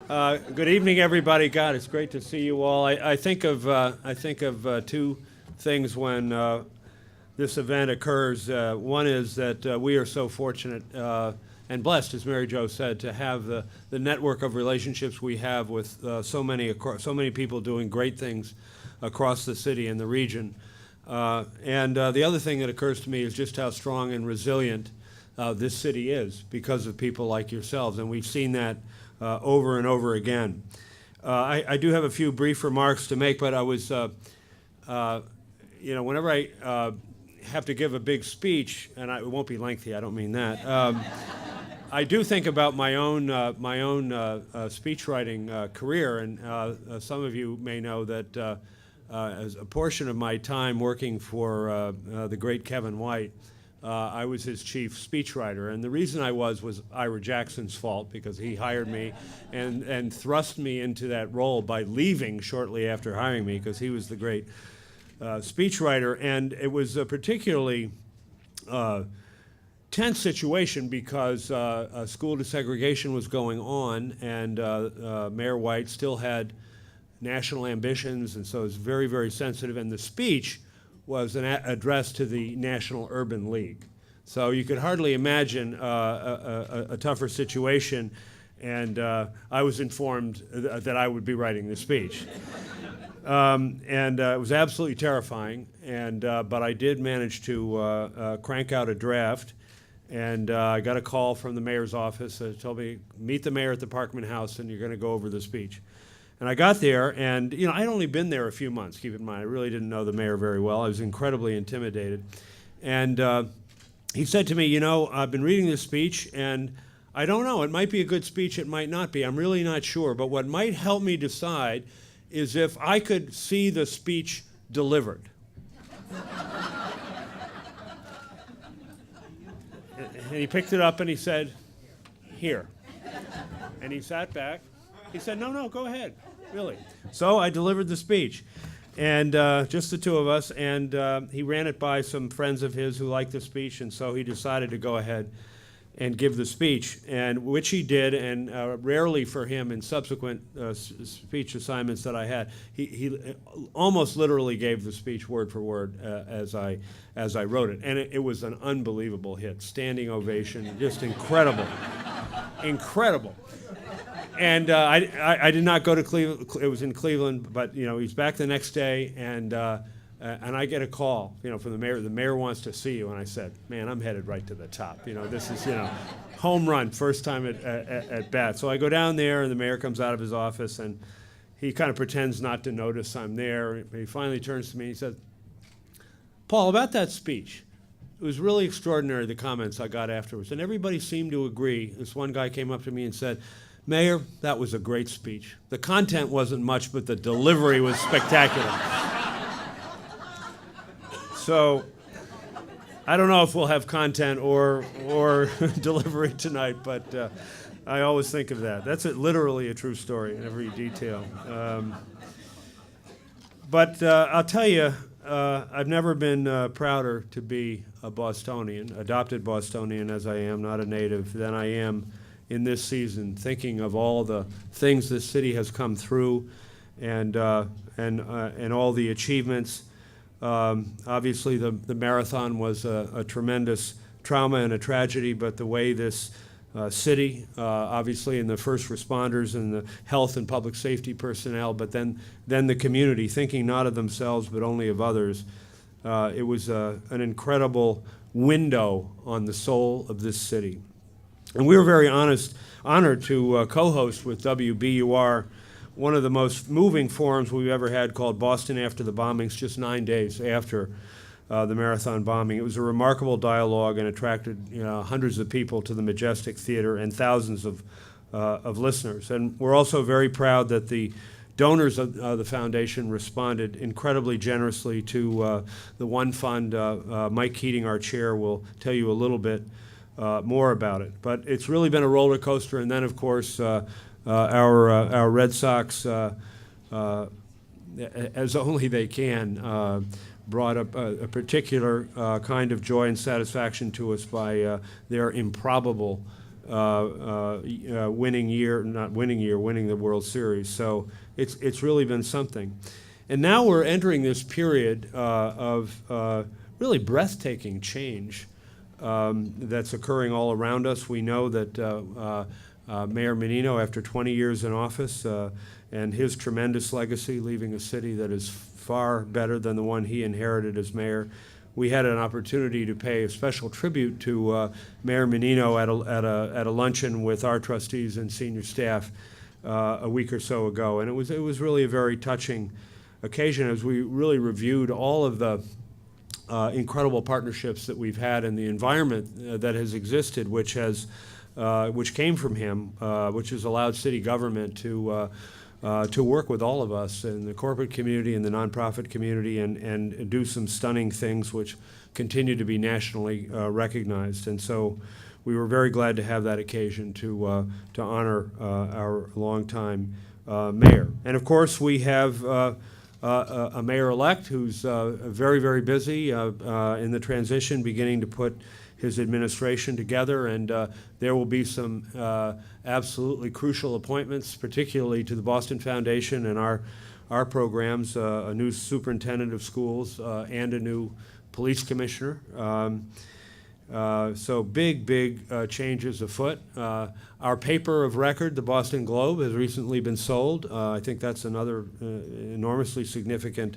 Good evening, everybody. God, it's great to see you all. I think of two things when this event occurs. One is that we are so fortunate and blessed, as Mary Jo said, to have the network of relationships we have with so many people doing great things across the city and the region. And the other thing that occurs to me is just how strong and resilient this city is because of people like yourselves, and we've seen that over and over again. I do have a few brief remarks to make, but I was, whenever I have to give a big speech, and it won't be lengthy, I don't mean that. I do think about my own speech writing career, and some of you may know that as a portion of my time working for the great Kevin White, I was his chief speechwriter, and the reason I was Ira Jackson's fault, because he hired me and thrust me into that role by leaving shortly after hiring me, because he was the great speechwriter. And it was a particularly tense situation because school desegregation was going on, and Mayor White still had national ambitions, and so it was very, very sensitive. And the speech was an address to the National Urban League. So you could hardly imagine a tougher situation, and I was informed that I would be writing the speech. It was absolutely terrifying, but I did manage to crank out a draft, and I got a call from the mayor's office that told me, meet the mayor at the Parkman House and you're going to go over the speech. And I got there, and I'd only been there a few months, keep in mind. I really didn't know the mayor very well. I was incredibly intimidated. And he said to me, I've been reading this speech, and I don't know. It might be a good speech, it might not be. I'm really not sure. But what might help me decide is if I could see the speech delivered. And he picked it up and he said, here. And he sat back. He said, no, go ahead, really. So I delivered the speech, and just the two of us, and he ran it by some friends of his who liked the speech, and so he decided to go ahead and give the speech, and which he did, and rarely for him in subsequent speech assignments that I had, he almost literally gave the speech word for word as I wrote it, and it was an unbelievable hit, standing ovation, just incredible, incredible. And I did not go to Cleveland. It was in Cleveland, but he's back the next day, and I get a call, from the mayor. The mayor wants to see you, and I said, "Man, I'm headed right to the top. This is home run, first time at bat." So I go down there, and the mayor comes out of his office, and he kind of pretends not to notice I'm there. He finally turns to me and he says, "Paul, about that speech, it was really extraordinary, the comments I got afterwards, and everybody seemed to agree." This one guy came up to me and said, "Mayor, that was a great speech. The content wasn't much, but the delivery was spectacular." So I don't know if we'll have content or delivery tonight, but I always think of that. That's literally a true story in every detail. But I'll tell you, I've never been prouder to be a Bostonian, adopted Bostonian as I am, not a native, than I am in this season, thinking of all the things this city has come through, and all the achievements. Obviously, the marathon was a tremendous trauma and a tragedy, but the way this city, obviously, and the first responders and the health and public safety personnel, but then the community, thinking not of themselves but only of others, it was an incredible window on the soul of this city. And we were very honored to co-host with WBUR one of the most moving forums we've ever had, called Boston After the Bombings, just 9 days after the marathon bombing. It was a remarkable dialogue and attracted hundreds of people to the Majestic Theater and thousands of listeners. And we're also very proud that the donors of the foundation responded incredibly generously to the One Fund. Mike Keating, our chair, will tell you a little bit more about it. But it's really been a roller coaster. And then, of course, our Red Sox, as only they can, brought up a particular kind of joy and satisfaction to us by their improbable winning year, not winning year, winning the World Series. So it's really been something. And now we're entering this period of really breathtaking change that's occurring all around us. We know that Mayor Menino, after 20 years in office, and his tremendous legacy, leaving a city that is far better than the one he inherited as mayor, we had an opportunity to pay a special tribute to Mayor Menino at a luncheon with our trustees and senior staff a week or so ago, and it was really a very touching occasion as we really reviewed all of the incredible partnerships that we've had in the environment that has existed, which came from him, which has allowed city government to work with all of us in the corporate community and the nonprofit community and do some stunning things which continue to be nationally recognized. And so we were very glad to have that occasion to honor our longtime mayor. And of course, we have a mayor-elect who's very, very busy in the transition, beginning to put his administration together, and there will be some absolutely crucial appointments, particularly to the Boston Foundation and our programs, a new superintendent of schools and a new police commissioner. So big changes afoot. Our paper of record, the Boston Globe, has recently been sold. I think that's another enormously significant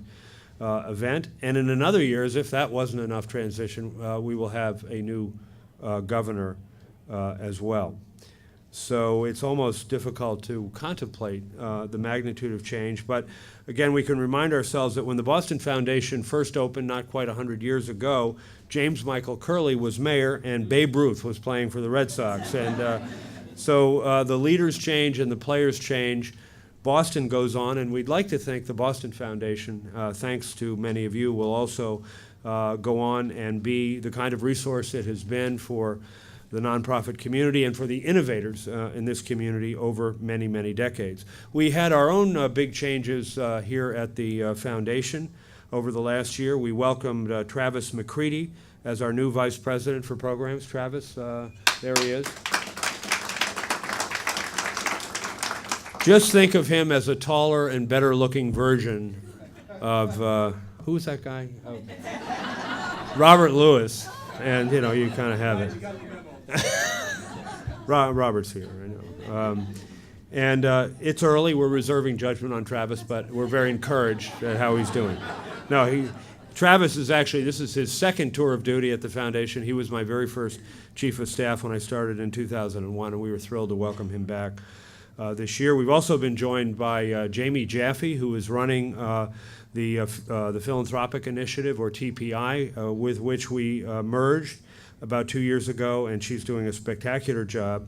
event. And in another year, as if that wasn't enough transition, we will have a new governor as well. So it's almost difficult to contemplate the magnitude of change. But again, we can remind ourselves that when the Boston Foundation first opened, not quite 100 years ago, James Michael Curley was mayor and Babe Ruth was playing for the Red Sox. And so the leaders change and the players change. Boston goes on, and we'd like to think the Boston Foundation, thanks to many of you, will also go on and be the kind of resource it has been for the nonprofit community and for the innovators in this community over many, many decades. We had our own big changes here at the foundation over the last year. We welcomed Travis McCready as our new vice president for programs. Travis, there he is. Just think of him as a taller and better looking version of, who's that guy? Robert Lewis. And, you know, you kind of have it. Robert's here, I know. And it's early. We're reserving judgment on Travis, but we're very encouraged at how he's doing. No, Travis is actually, this is his second tour of duty at the foundation. He was my very first chief of staff when I started in 2001, and we were thrilled to welcome him back this year. We've also been joined by Jamie Jaffe, who is running the Philanthropic Initiative, or TPI, with which we merged about 2 years ago, and she's doing a spectacular job.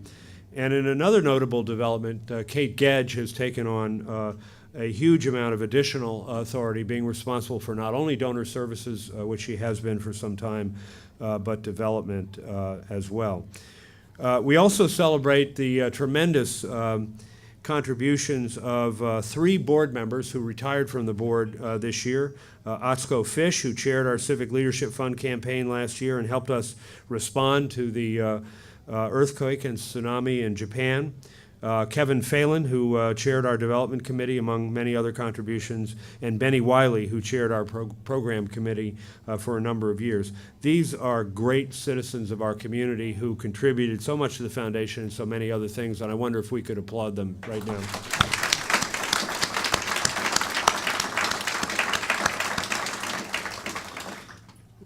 And in another notable development, Kate Gedge has taken on a huge amount of additional authority, being responsible for not only donor services, which she has been for some time, but development as well. We also celebrate the tremendous contributions of 3 board members who retired from the board this year. Atsuko Fish, who chaired our Civic Leadership Fund campaign last year and helped us respond to the earthquake and tsunami in Japan. Kevin Phelan, who chaired our development committee, among many other contributions, and Benny Wiley, who chaired our program committee for a number of years. These are great citizens of our community who contributed so much to the foundation and so many other things, and I wonder if we could applaud them right now.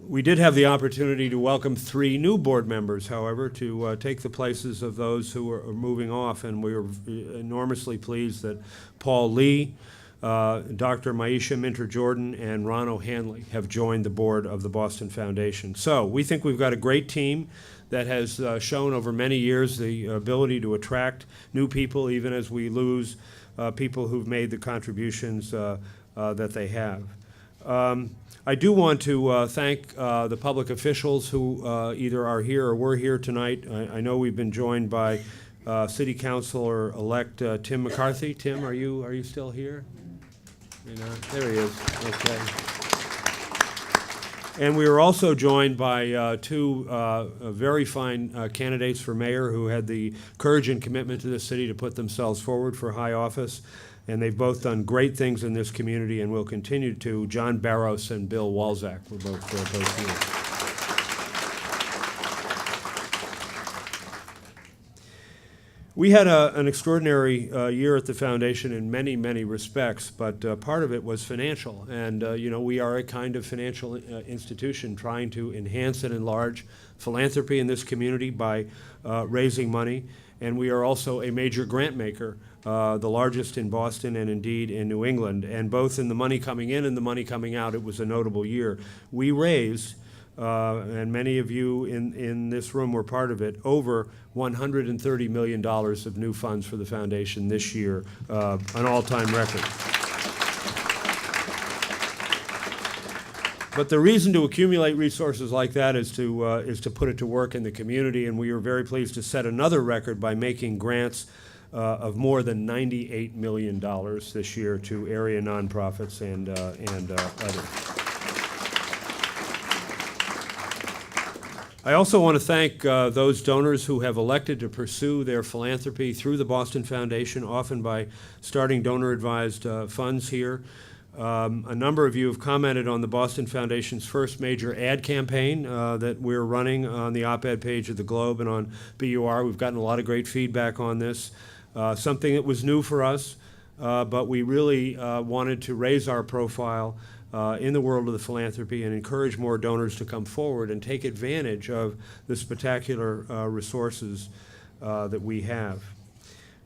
We did have the opportunity to welcome 3 new board members, however, to take the places of those who are moving off, and we were enormously pleased that Paul Lee, Dr. Maisha Minter-Jordan, and Ron O'Hanley have joined the board of the Boston Foundation. So we think we've got a great team that has shown over many years the ability to attract new people, even as we lose people who've made the contributions that they have. I do want to thank the public officials who either are here or were here tonight. I know we've been joined by City Councilor-elect Tim McCarthy. Tim, are you still here? There he is. Okay. And we were also joined by two very fine candidates for mayor who had the courage and commitment to the city to put themselves forward for high office. And they've both done great things in this community and will continue to. John Barros and Bill Walczak were both here. We had an extraordinary year at the foundation in many, many respects, but part of it was financial. And we are a kind of financial institution trying to enhance and enlarge philanthropy in this community by raising money. And we are also a major grant maker, the largest in Boston and indeed in New England. And both in the money coming in and the money coming out, it was a notable year. We raised, and many of you in this room were part of it, over $130 million of new funds for the foundation this year, an all-time record. But the reason to accumulate resources like that is to put it to work in the community, and we are very pleased to set another record by making grants of more than $98 million this year to area nonprofits and others. I also want to thank those donors who have elected to pursue their philanthropy through the Boston Foundation, often by starting donor-advised funds here. A number of you have commented on the Boston Foundation's first major ad campaign that we're running on the op-ed page of the Globe and on BUR. We've gotten a lot of great feedback on this, something that was new for us, but we really wanted to raise our profile in the world of the philanthropy and encourage more donors to come forward and take advantage of the spectacular resources that we have.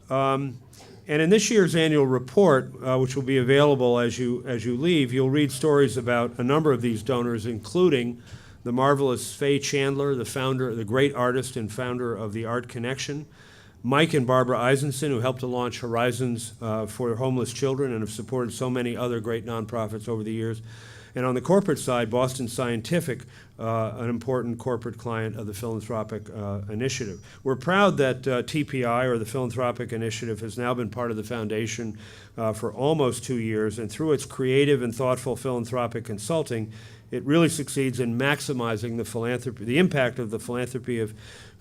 And in this year's annual report, which will be available as you leave, you'll read stories about a number of these donors, including the marvelous Faye Chandler, the great artist and founder of the Art Connection, Mike and Barbara Eisenson, who helped to launch Horizons for homeless children and have supported so many other great nonprofits over the years. And on the corporate side, Boston Scientific, an important corporate client of the Philanthropic Initiative. We're proud that TPI, or the Philanthropic Initiative, has now been part of the foundation for almost 2 years, and through its creative and thoughtful philanthropic consulting, it really succeeds in maximizing the impact of the philanthropy of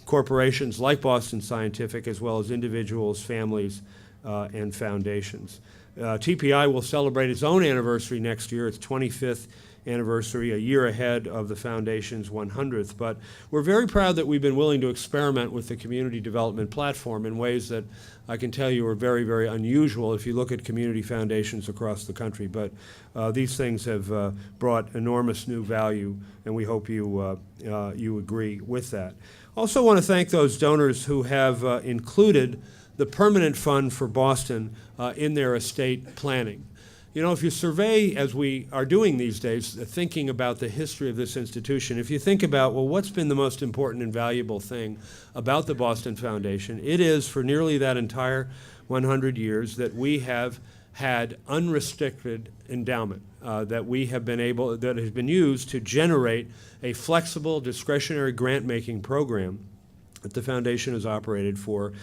corporations like Boston Scientific, as well as individuals, families, and foundations. TPI will celebrate its own anniversary next year, its 25th anniversary, a year ahead of the foundation's 100th. But we're very proud that we've been willing to experiment with the community development platform in ways that I can tell you are very, very unusual if you look at community foundations across the country. But these things have brought enormous new value, and we hope you agree with that. Also want to thank those donors who have included the permanent fund for Boston in their estate planning. You know, if you survey, as we are doing these days, thinking about the history of this institution, if you think about, well, what's been the most important and valuable thing about the Boston Foundation, it is for nearly that entire 100 years that we have had unrestricted endowment that has been used to generate a flexible, discretionary grant-making program that the foundation has operated for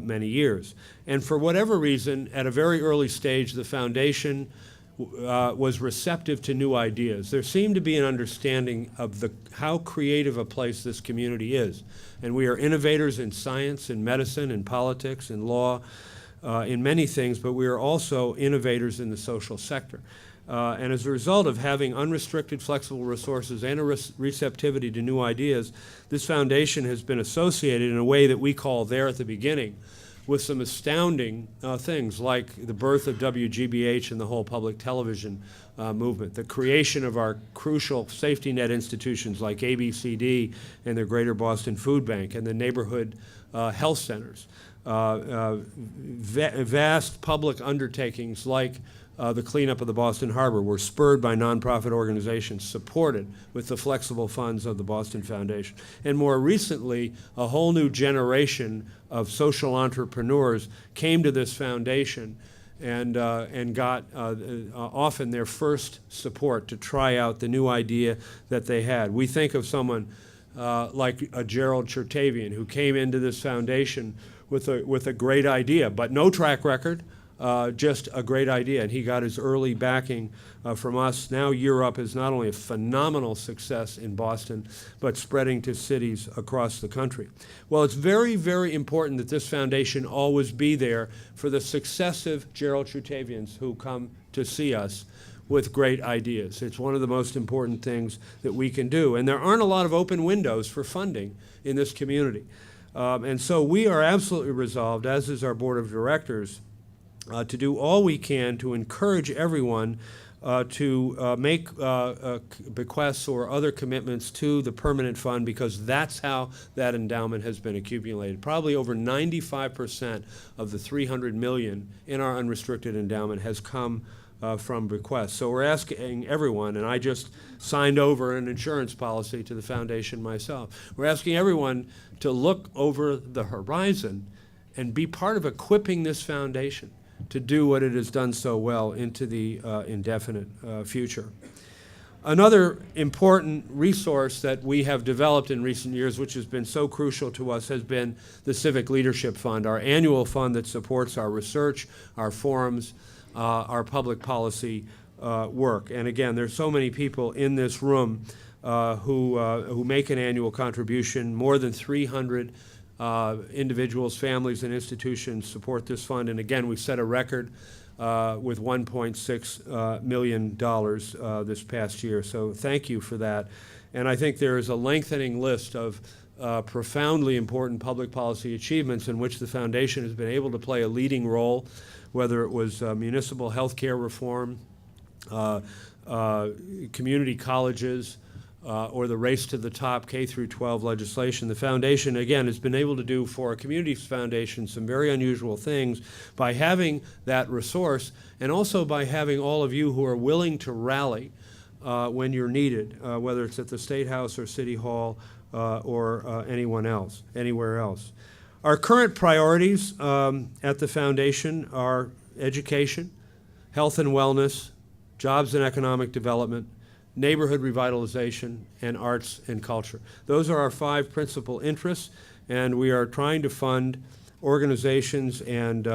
many years. And for whatever reason, at a very early stage, the foundation was receptive to new ideas. There seemed to be an understanding of how creative a place this community is. And we are innovators in science, in medicine, in politics, in law, in many things, but we are also innovators in the social sector. And as a result of having unrestricted, flexible resources and a receptivity to new ideas, this foundation has been associated in a way that we call there at the beginning with some astounding things like the birth of WGBH and the whole public television movement, the creation of our crucial safety net institutions like ABCD and the Greater Boston Food Bank and the neighborhood health centers, vast public undertakings like the cleanup of the Boston Harbor were spurred by nonprofit organizations supported with the flexible funds of the Boston Foundation. And more recently, a whole new generation of social entrepreneurs came to this foundation and got often their first support to try out the new idea that they had. We think of someone like a Gerald Chertavian, who came into this foundation with a great idea, but no track record, just a great idea, and he got his early backing from us. Now Year Up is not only a phenomenal success in Boston, but spreading to cities across the country. Well, it's very, very important that this foundation always be there for the successive Gerald Trutavians who come to see us with great ideas. It's one of the most important things that we can do, and there aren't a lot of open windows for funding in this community. And so we are absolutely resolved, as is our board of directors, to do all we can to encourage everyone to make bequests or other commitments to the permanent fund, because that's how that endowment has been accumulated. Probably over 95% of the $300 million in our unrestricted endowment has come from bequests. So we're asking everyone, and I just signed over an insurance policy to the foundation myself, we're asking everyone to look over the horizon and be part of equipping this foundation to do what it has done so well into the indefinite future. Another important resource that we have developed in recent years, which has been so crucial to us, has been the Civic Leadership Fund, our annual fund that supports our research, our forums, our public policy work. And again, there's so many people in this room who make an annual contribution. More than 300 individuals, families, and institutions support this fund. And again, we set a record with $1.6 million this past year. So thank you for that. And I think there is a lengthening list of profoundly important public policy achievements in which the foundation has been able to play a leading role, whether it was municipal health care reform, community colleges, or the race to the top K through 12 legislation. The foundation, again, has been able to do for a community foundation some very unusual things by having that resource, and also by having all of you who are willing to rally when you're needed, whether it's at the State House or City Hall or anywhere else. Our current priorities at the foundation are education, health and wellness, jobs and economic development, neighborhood revitalization, and arts and culture. Those are our 5 principal interests, and we are trying to fund organizations and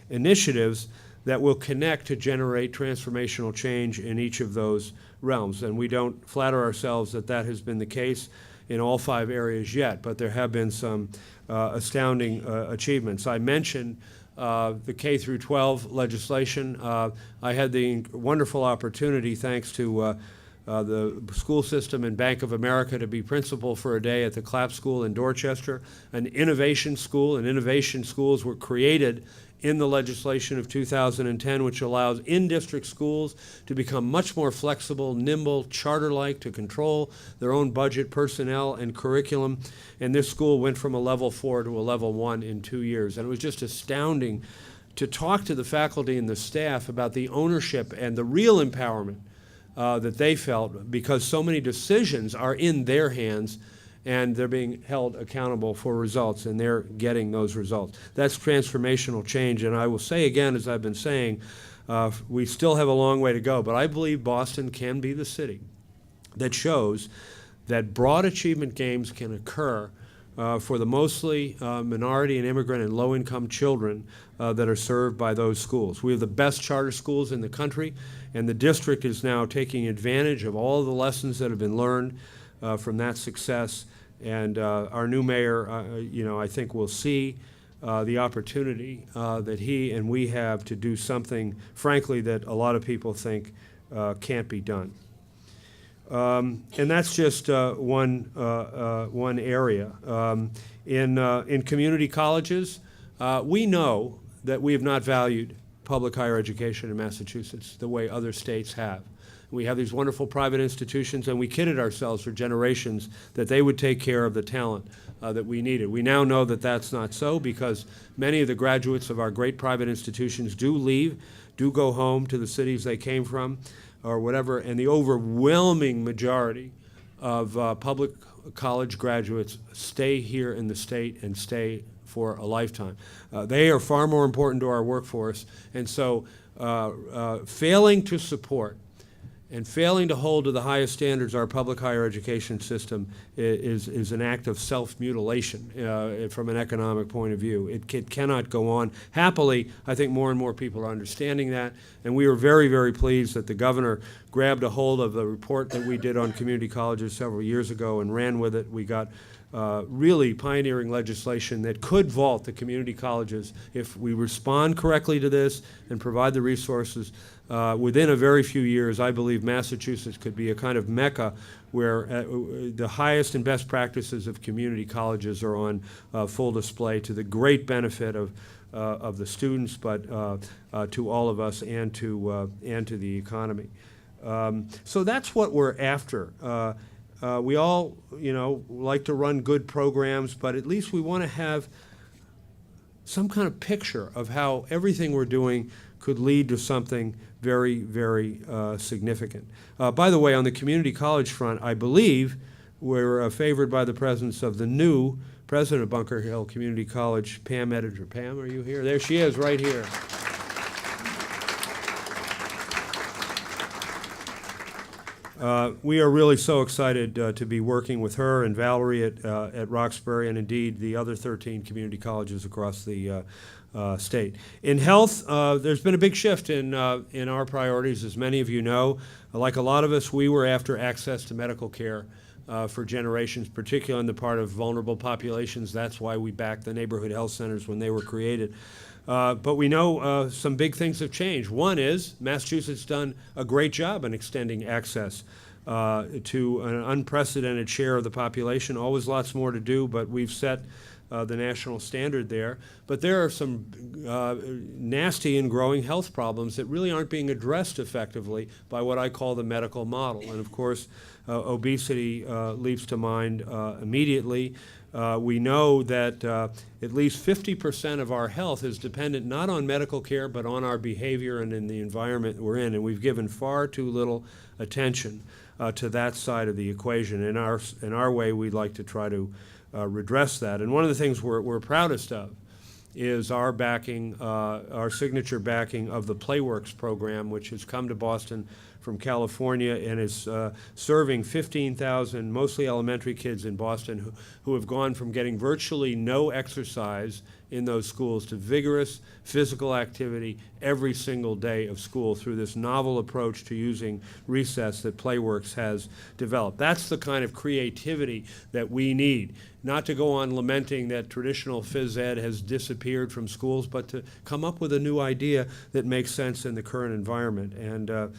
initiatives that will connect to generate transformational change in each of those realms. And we don't flatter ourselves that that has been the case in all 5 areas yet, but there have been some astounding achievements. I mentioned the K through 12 legislation. I had the wonderful opportunity, thanks to the school system and Bank of America, to be principal for a day at the Clapp School in Dorchester, an innovation school. And innovation schools were created in the legislation of 2010, which allows in-district schools to become much more flexible, nimble, charter-like, to control their own budget, personnel, and curriculum. And this school went from a level 4 to a level 1 in 2 years. And it was just astounding to talk to the faculty and the staff about the ownership and the real empowerment that they felt, because so many decisions are in their hands and they're being held accountable for results, and they're getting those results. That's transformational change. And I will say again, as I've been saying, we still have a long way to go, but I believe Boston can be the city that shows that broad achievement gains can occur for the mostly minority and immigrant and low-income children that are served by those schools. We have the best charter schools in the country, and the district is now taking advantage of all of the lessons that have been learned from that success. And our new mayor, I think will see the opportunity that he and we have to do something, frankly, that a lot of people think can't be done. And that's just one area. In community colleges, we know that we have not valued public higher education in Massachusetts the way other states have. We have these wonderful private institutions, and we kidded ourselves for generations that they would take care of the talent that we needed. We now know that that's not so, because many of the graduates of our great private institutions do leave, do go home to the cities they came from, or whatever, and the overwhelming majority of public college graduates stay here in the state and stay for a lifetime. They are far more important to our workforce, and so failing to support And failing to hold to the highest standards our public higher education system is an act of self-mutilation from an economic point of view. It cannot go on. Happily, I think more and more people are understanding that, and we are very, very pleased that the governor grabbed a hold of the report that we did on community colleges several years ago and ran with it. We got really pioneering legislation that could vault the community colleges if we respond correctly to this and provide the resources. Within a very few years, I believe Massachusetts could be a kind of mecca where the highest and best practices of community colleges are on full display to the great benefit of the students, but to all of us and to the economy. So that's what we're after. We all, like to run good programs, but at least we want to have some kind of picture of how everything we're doing could lead to something very, very significant. By the way, on the community college front, I believe we're favored by the presence of the new president of Bunker Hill Community College, Pam Edinger. Pam, are you here? There she is, right here. We are really so excited to be working with her and Valerie at Roxbury, and indeed the other 13 community colleges across the state. In health, there's been a big shift in our priorities, as many of you know. Like a lot of us, we were after access to medical care for generations, particularly on the part of vulnerable populations. That's why we backed the neighborhood health centers when they were created. But we know some big things have changed. One is Massachusetts done a great job in extending access to an unprecedented share of the population. Always lots more to do, but we've set the national standard there. But there are some nasty and growing health problems that really aren't being addressed effectively by what I call the medical model. And of course, obesity leaps to mind immediately. We know that at least 50% of our health is dependent not on medical care, but on our behavior and in the environment we're in. And we've given far too little attention to that side of the equation. In our way, we'd like to try to redress that. And one of the things we're proudest of is our backing, our signature backing of the PlayWorks program, which has come to Boston from California and is serving 15,000 mostly elementary kids in Boston who have gone from getting virtually no exercise in those schools to vigorous physical activity every single day of school through this novel approach to using recess that PlayWorks has developed. That's the kind of creativity that we need. Not to go on lamenting that traditional phys ed has disappeared from schools, but to come up with a new idea that makes sense in the current environment. And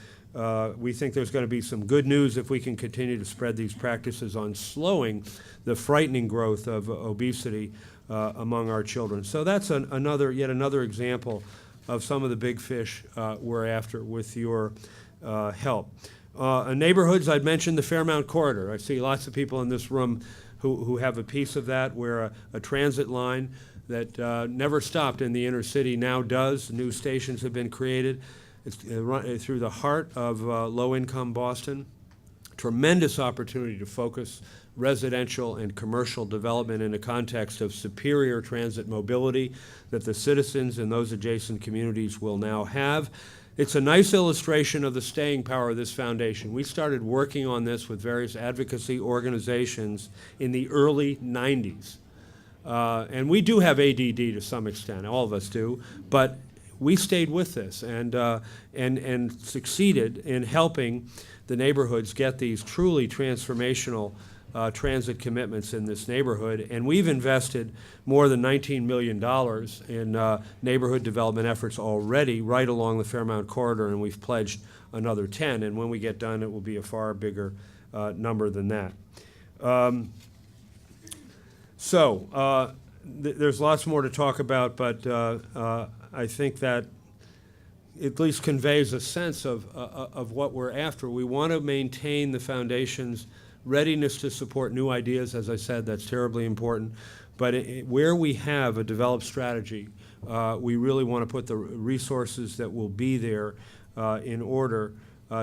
we think there's going to be some good news if we can continue to spread these practices on slowing the frightening growth of obesity among our children. So that's yet another example of some of the big fish we're after with your help. Neighborhoods, I'd mentioned the Fairmount Corridor. I see lots of people in this room who have a piece of that, where a transit line that never stopped in the inner city now does. New stations have been created. It's through the heart of low-income Boston. Tremendous opportunity to focus residential and commercial development in a context of superior transit mobility that the citizens in those adjacent communities will now have. It's a nice illustration of the staying power of this foundation. We started working on this with various advocacy organizations in the early 90s. And we do have ADD to some extent, all of us do, but we stayed with this and succeeded in helping the neighborhoods get these truly transformational transit commitments in this neighborhood. And we've invested more than $19 million in neighborhood development efforts already right along the Fairmount Corridor, and we've pledged another 10. And when we get done, it will be a far bigger number than that. There's lots more to talk about, but I think that at least conveys a sense of what we're after. We want to maintain the foundation's readiness to support new ideas. As I said, that's terribly important. But where we have a developed strategy, we really want to put the resources that will be there in order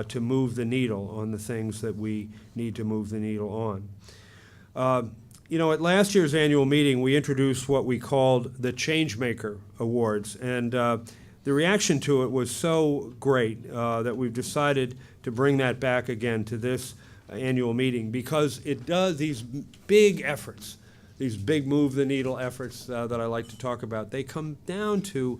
to move the needle on the things that we need to move the needle on. At last year's annual meeting, we introduced what we called the Changemaker Awards. And the reaction to it was so great that we've decided to bring that back again to this annual meeting, because it does these big efforts, these big move-the-needle efforts that I like to talk about. They come down to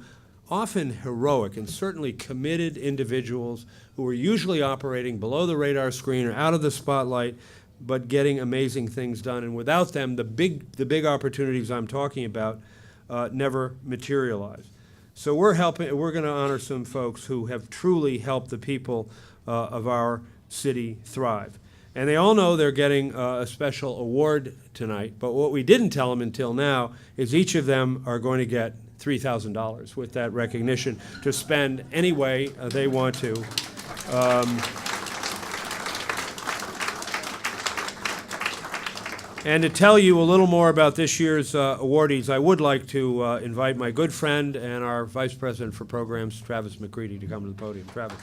often heroic and certainly committed individuals who are usually operating below the radar screen or out of the spotlight, but getting amazing things done. And without them, the big opportunities I'm talking about never materialize. So we're going to honor some folks who have truly helped the people of our city thrive. And they all know they're getting a special award tonight, but what we didn't tell them until now is each of them are going to get $3,000 with that recognition to spend any way they want to. And to tell you a little more about this year's awardees, I would like to invite my good friend and our Vice President for Programs, Travis McCready, to come to the podium. Travis.